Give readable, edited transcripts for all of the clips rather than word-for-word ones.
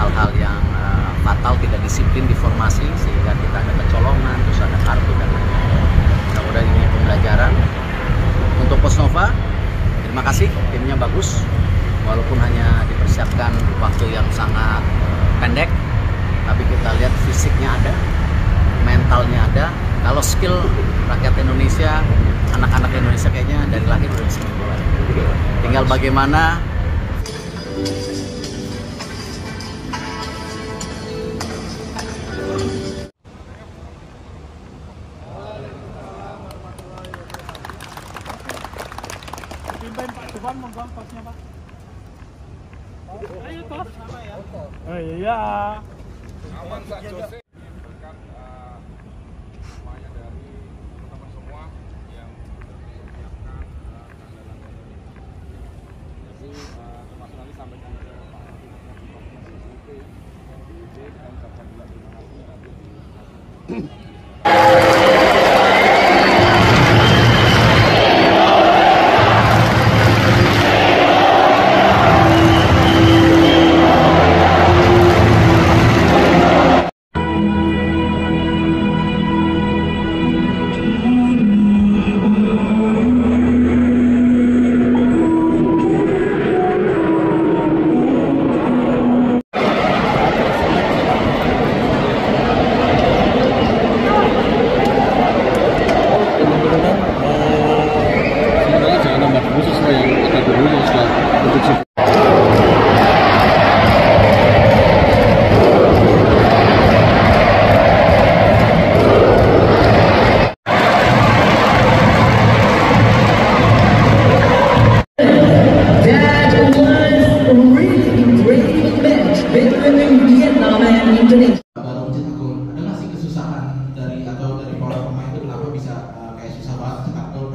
hal-hal yang fatal, tidak disiplin di formasi sehingga kita ada kecolongan, terus ada kartu dan lain-lain. Mudah-mudahan ini pembelajaran untuk Posnova. Terima kasih, timnya bagus walaupun hanya dipersiapkan waktu yang sangat pendek, tapi kita lihat fisiknya ada, mentalnya ada. Kalau skill rakyat Indonesia, anak-anak Indonesia kayaknya dari lahir udah bisa main bola. Tinggal bagaimana Oh iya. Aman Pak Jose. Berikan semuanya dari teman-teman semua yang menyiapkan keandalan. Jadi termasuk nanti sampaikan ke Pak Nanti kita ucapkan juga terima kasih nanti di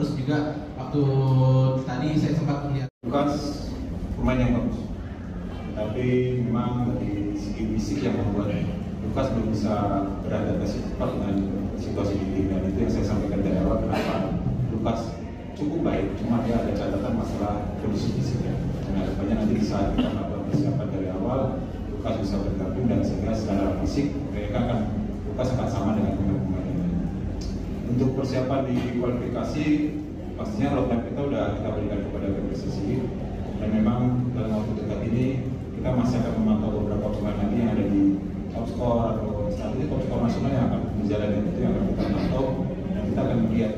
Terus juga waktu tadi saya sempat melihat Lukas pemain yang bagus, tapi memang dari segi fisik yang membuat Lukas belum bisa beradaptasi cepat dengan situasi di tim, dan itu yang saya sampaikan dari awal kenapa Lukas cukup baik, cuma dia ada catatan masalah kondisi fisiknya. Dan harapannya nanti di saat kita melakukan persiapan dari awal, Lukas bisa bergabung dan segera secara fisik mereka akan Lukas akan sama dengan pemain-pemain yang lain. Untuk persiapan di kualifikasi, pastinya roadmap kita udah kita berikan kepada PSSI, dan memang dalam waktu dekat ini kita masih akan memantau beberapa pemain lagi yang ada di top score atau saat ini top score nasional yang akan menjalani itu yang akan kita pantau, dan kita akan melihat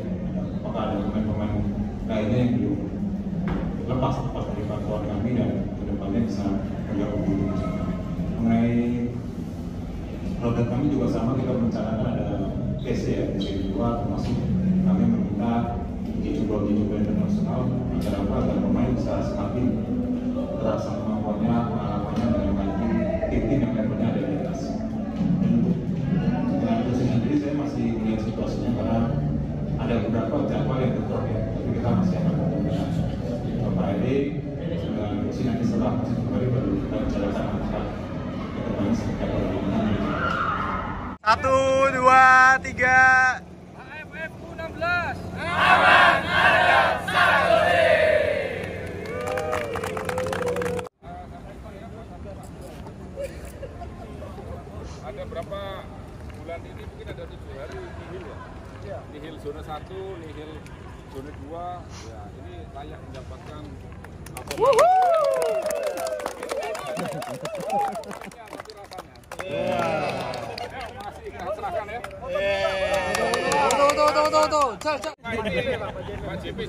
apakah ada pemain-pemain lainnya yang belum lepas dari pantauan kami dan kedepannya bisa bergabung di tim. Mengenai roadmap kami juga sama, kita merencanakan ada TC ya, TC kedua, termasuk kami meminta uji coba internasional agar pemain bisa semakin terasa kemampuannya, pengalamannya menghadapi tim-tim yang levelnya ada di atas. Dan untuk dengan posisi sendiri saya masih melihat situasinya karena ada beberapa jadwal yang bentrok ya, tapi kita masih akan menggunakan Bapak Edi dengan posisi nanti setelah masih kembali baru kita bicarakan apakah kedepannya seperti apa lagi. 1, 2, 3. AFF U16. Aman, adab, santuni. Ada berapa bulan ini mungkin ada 7 hari nihil ya? Nihil zona 1, nihil zona 2. Ya, ini layak mendapatkan apa? Serahkan ya. Tuh. Cak. Pak JP.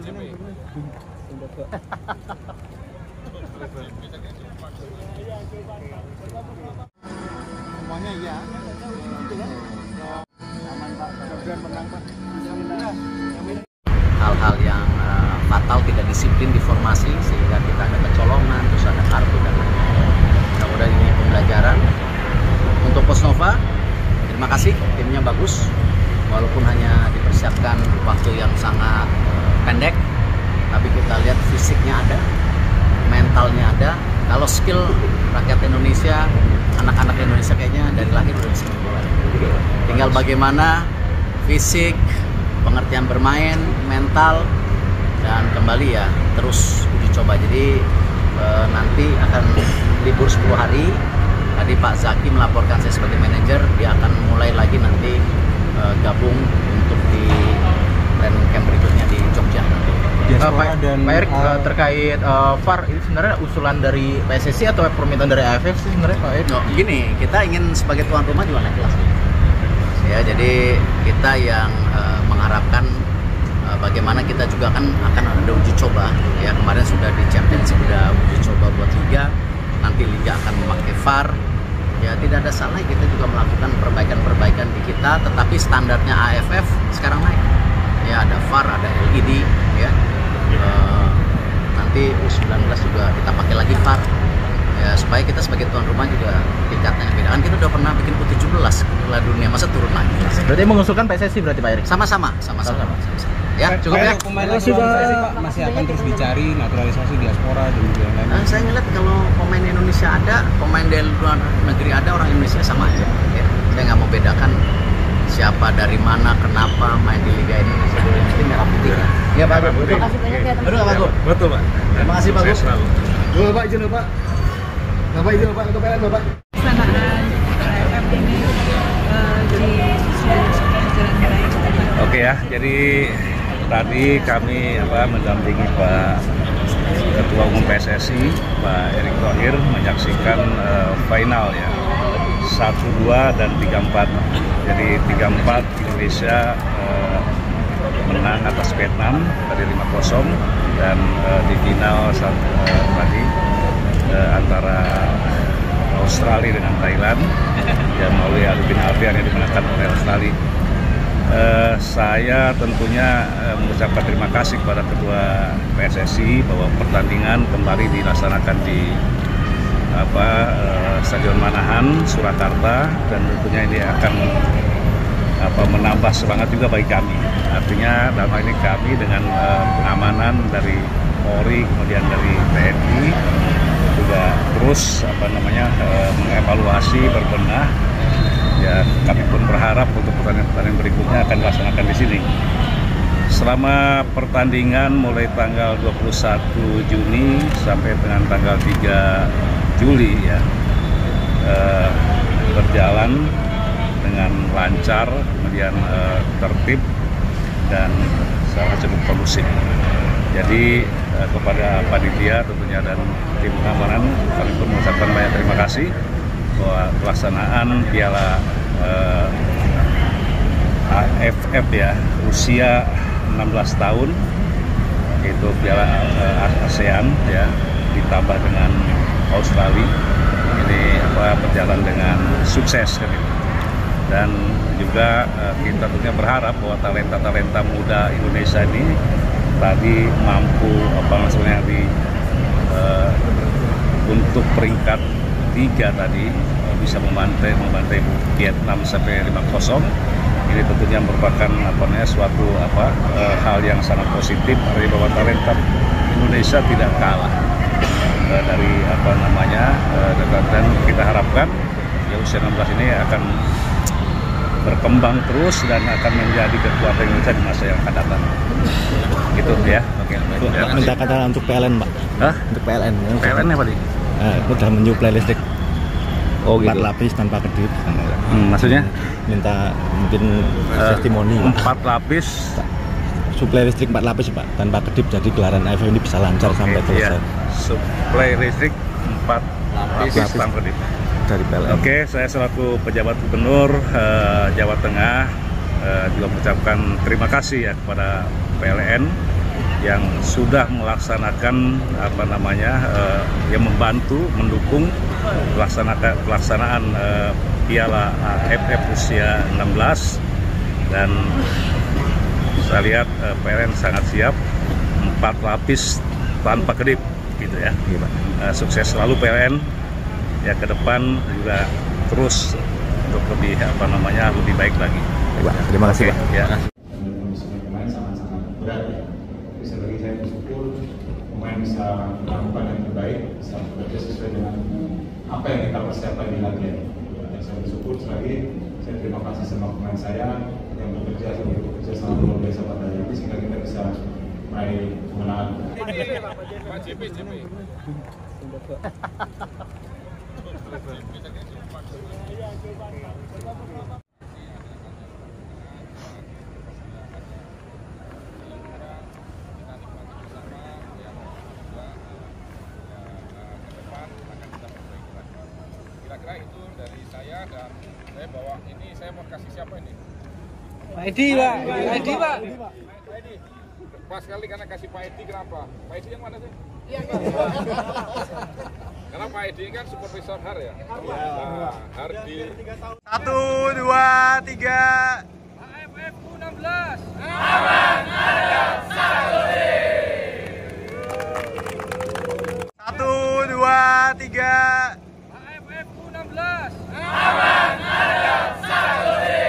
Semuanya iya. Aman Pak, mudah-mudahan menang Pak. hal-hal yang fatal, tidak disiplin di formasi sehingga kita ada kecolongan, terus ada kartu dan lain-lain. Mudah-mudahan ini pembelajaran untuk Posnova. Terima kasih, timnya bagus walaupun hanya dipersiapkan waktu yang sangat pendek, tapi kita lihat fisiknya ada, mentalnya ada. Kalau skill rakyat Indonesia, anak-anak Indonesia kayaknya dari lahir udah bisa main bola. Tinggal bagaimana fisik, pengertian bermain, mental, dan kembali ya terus uji coba. Jadi nanti akan libur 10 hari, Tadi Pak Zaki melaporkan saya sebagai manajer, dia akan mulai lagi nanti gabung untuk di training camp berikutnya di Jogja. Pak Erik, terkait VAR ini sebenarnya usulan dari PSSI atau permintaan dari AFF sih sebenarnya Pak Erik? Gini, kita ingin sebagai tuan rumah juga naik kelas. Ya, jadi kita yang mengharapkan bagaimana kita juga akan ada uji coba. Ya, kemarin sudah di Championship sudah uji coba buat Liga. Nanti Liga akan memakai VAR. Ya, tidak ada salah kita juga melakukan perbaikan-perbaikan di kita, tetapi standarnya AFF sekarang naik. Ya, ada VAR, ada LED, ya. Nanti U19 juga kita pakai lagi VAR. Ya, supaya kita sebagai tuan rumah juga tingkatnya beda. Kan kita udah pernah bikin U17 Piala Dunia, masa turun lagi. Berarti mengusulkan PSSI berarti Pak Erik? Sama-sama. Ya, cukup ya. Pemain Pak masih akan terus dicari naturalisasi diaspora dan juga yang lain. Saya ngeliat kalau pemain Indonesia ada, pemain dari luar negeri ada, orang Indonesia sama aja. Ya. Saya nggak mau bedakan siapa dari mana, kenapa main di Liga Indonesia. Yang penting merah putih ya. Iya Pak. Terima kasih banyak ya teman-teman. Pak Gu. Betul Pak. Terima kasih Pak Gu. Dulu Pak, izin Pak. Bapak izin Pak, untuk PLN Bapak. Pelaksanaan AFF ini Oke ya, jadi tadi kami mendampingi Pak Ketua Umum PSSI Pak Erick Thohir menyaksikan final ya 1-2 dan 3-4. Jadi 3-4 Indonesia menang atas Vietnam tadi 5-0 dan di final tadi antara Australia dengan Thailand yang melalui adu penalti yang dimenangkan oleh Australia. Saya tentunya mengucapkan terima kasih kepada Ketua PSSI bahwa pertandingan kembali dilaksanakan di Stadion Manahan, Surakarta, dan tentunya ini akan menambah semangat juga bagi kami. Artinya dalam hal ini kami dengan pengamanan dari Polri kemudian dari TNI juga terus mengevaluasi, berbenah. Ya, kami pun berharap untuk pertandingan berikutnya akan dilaksanakan di sini. Selama pertandingan mulai tanggal 21 Juni sampai dengan tanggal 3 Juli ya berjalan dengan lancar, kemudian tertib dan sangat cukup kondusif. Jadi kepada panitia tentunya dan tim pengamanan kami pun mengucapkan banyak terima kasih bahwa pelaksanaan Piala AFF ya usia 16 tahun itu Piala ASEAN ya ditambah dengan Australia ini berjalan dengan sukses kan itu. Dan juga kita tentunya berharap bahwa talenta-talenta muda Indonesia ini tadi mampu untuk peringkat 3 tadi bisa membantai Vietnam sampai 5-0. Ini tentunya merupakan suatu hal yang sangat positif bahwa talenta Indonesia tidak kalah dari dan kita harapkan ya usia 16 ini akan berkembang terus dan akan menjadi kekuatan Indonesia di masa yang akan datang. Gitu ya. Oke. Minta kata untuk PLN, Pak. Hah? Untuk PLN. PLN apa nih? Udah menyuplai listrik. Oh gitu. 4 lapis tanpa kedip. Maksudnya? Minta mungkin testimoni. 4 lapis. Suplai listrik 4 lapis Pak, tanpa kedip, jadi gelaran AFF ini bisa lancar sampai selesai. Iya. Suplai listrik 4 lapis tanpa kedip. Dari PLN. Oke, saya selaku pejabat gubernur Jawa Tengah juga mengucapkan terima kasih ya kepada PLN yang sudah melaksanakan yang membantu mendukung pelaksanaan Piala AFF usia 16 dan saya lihat PLN sangat siap 4 lapis tanpa kedip gitu ya. Sukses selalu PLN ya, ke depan juga terus untuk lebih lebih baik lagi. Terima kasih Pak. Ya. Kondisi pemain sangat-sangat berat ya. Bisa bagi saya bersyukur pemain bisa melakukan yang terbaik, bisa bekerja sesuai dengan apa yang kita persiapkan di latihan. Dan saya bersyukur sekali, saya terima kasih sama pemain saya yang bekerja sangat luar biasa pada hari ini sehingga kita bisa meraih kemenangan. Pak JP. Kira-kira itu dari saya, dan saya bawa ini, saya mau kasih siapa ini? Pak Edi, Pak. Pak Edi, Pak. Pak Edi. Pas sekali karena kasih Pak Edi, kenapa? Pak Edi yang mana sih? Karena Pak Edi kan supervisor HAR ya? Nah, HAR di 1, 2, 3. AFF U16. Aman, adab, santuni. 1, 2, 3. AFF U16. Aman, adab, santuni.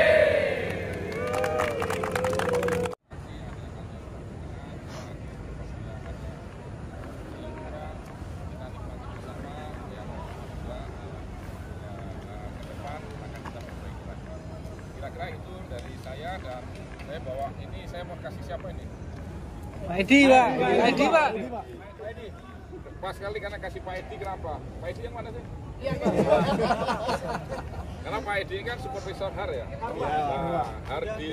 Kira-kira itu dari saya, dan saya bawa ini, saya mau kasih siapa ini? Pak Edi, Pak. Pak Edi, Pak. Pak Edi. Pas sekali karena kasih Pak Edi, kenapa? Pak Edi yang mana sih? Karena Pak Edi kan supervisor HAR ya? Nah, HAR di